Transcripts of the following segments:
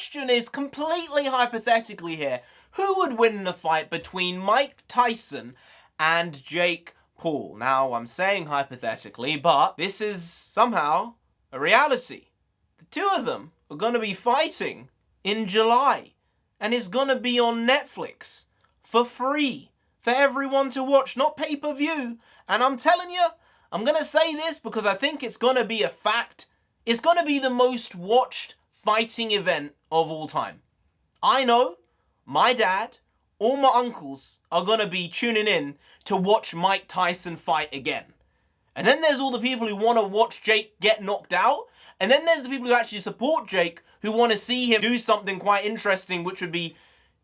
question is completely hypothetically here. Who would win in a fight between Mike Tyson and Jake Paul? Now, I'm saying hypothetically, but this is somehow a reality. The two of them are going to be fighting in July, and it's going to be on Netflix for free for everyone to watch, not pay-per-view. And I'm telling you, I'm going to say this because I think it's going to be a fact. It's going to be the most watched fighting event of all time. I know my dad, all my uncles are going to be tuning in to watch Mike Tyson fight again. And then there's all the people who want to watch Jake get knocked out. And then there's the people who actually support Jake, who want to see him do something quite interesting, which would be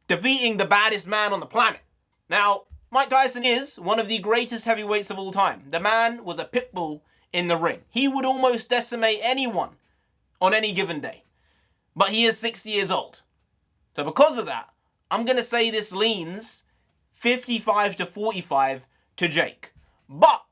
defeating the baddest man on the planet. Now, Mike Tyson is one of the greatest heavyweights of all time. The man was a pit bull in the ring. He would almost decimate anyone on any given day. But he is 60 years old. So because of that, I'm going to say this leans 55 to 45 to Jake. But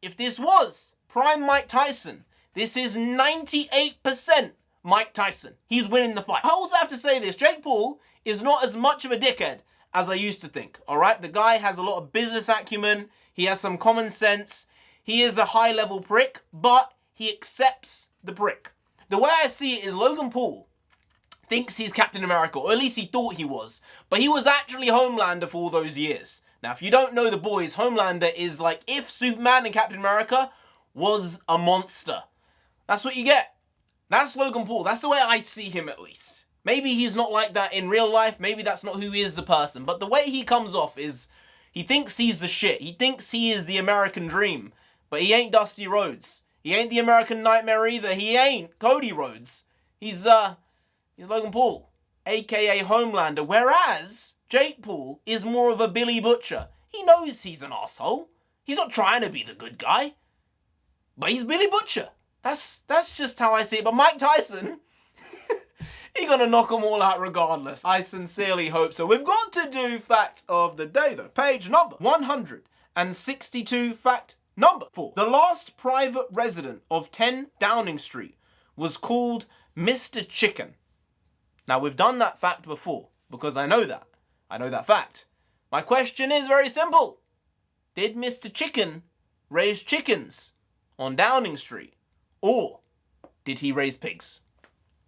if this was prime Mike Tyson, this is 98% Mike Tyson. He's winning the fight. I also have to say this. Jake Paul is not as much of a dickhead as I used to think. All right? The guy has a lot of business acumen. He has some common sense. He is a high-level prick, but he accepts the prick. The way I see it is Logan Paul thinks he's Captain America, or at least he thought he was. But he was actually Homelander for all those years. Now, if you don't know the boys, Homelander is like if Superman and Captain America was a monster. That's what you get. That's Logan Paul. That's the way I see him, at least. Maybe he's not like that in real life. Maybe that's not who he is as a person. But the way he comes off is he thinks he's the shit. He thinks he is the American dream. But he ain't Dusty Rhodes. He ain't the American Nightmare either. He ain't Cody Rhodes. He's Logan Paul, a.k.a. Homelander. Whereas Jake Paul is more of a Billy Butcher. He knows he's an asshole. He's not trying to be the good guy. But he's Billy Butcher. That's just how I see it. But Mike Tyson, he's going to knock them all out regardless. I sincerely hope so. We've got to do fact of the day, though. Page number 162, fact number 4. The last private resident of 10 Downing Street was called Mr. Chicken. Now, we've done that fact before, because I know that. I know that fact. My question is very simple. Did Mr. Chicken raise chickens on Downing Street? Or did he raise pigs?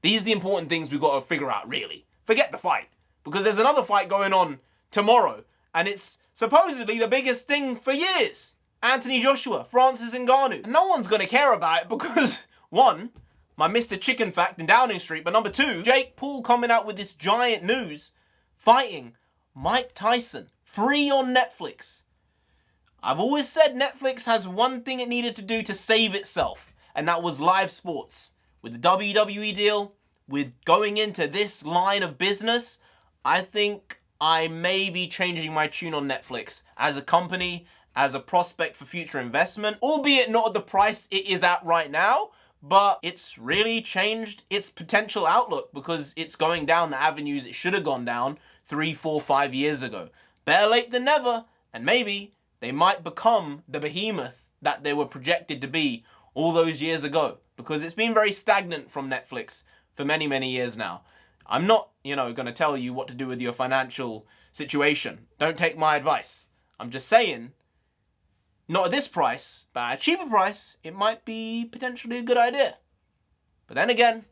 These are the important things we've got to figure out, really. Forget the fight, because there's another fight going on tomorrow, and it's supposedly the biggest thing for years. Anthony Joshua, Francis Ngannou. And no one's going to care about it because, one, my Mr. Chicken fact in Downing Street, but number 2, Jake Paul coming out with this giant news, fighting Mike Tyson, free on Netflix. I've always said Netflix has one thing it needed to do to save itself, and that was live sports. With the WWE deal, with going into this line of business, I think I may be changing my tune on Netflix as a company, as a prospect for future investment, albeit not at the price it is at right now, but it's really changed its potential outlook because it's going down the avenues it should have gone down 3, 4, 5 years ago. Better late than never, and maybe they might become the behemoth that they were projected to be all those years ago, because it's been very stagnant from Netflix for many, many years now. I'm not, going to tell you what to do with your financial situation. Don't take my advice. I'm just saying, not at this price, but at a cheaper price, it might be potentially a good idea. But then again,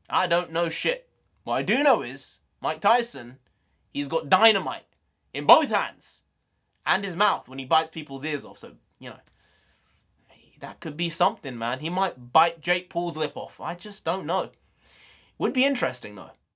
I don't know shit. What I do know is, Mike Tyson, he's got dynamite in both hands and his mouth when he bites people's ears off. So, that could be something, man. He might bite Jake Paul's lip off. I just don't know. Would be interesting, though.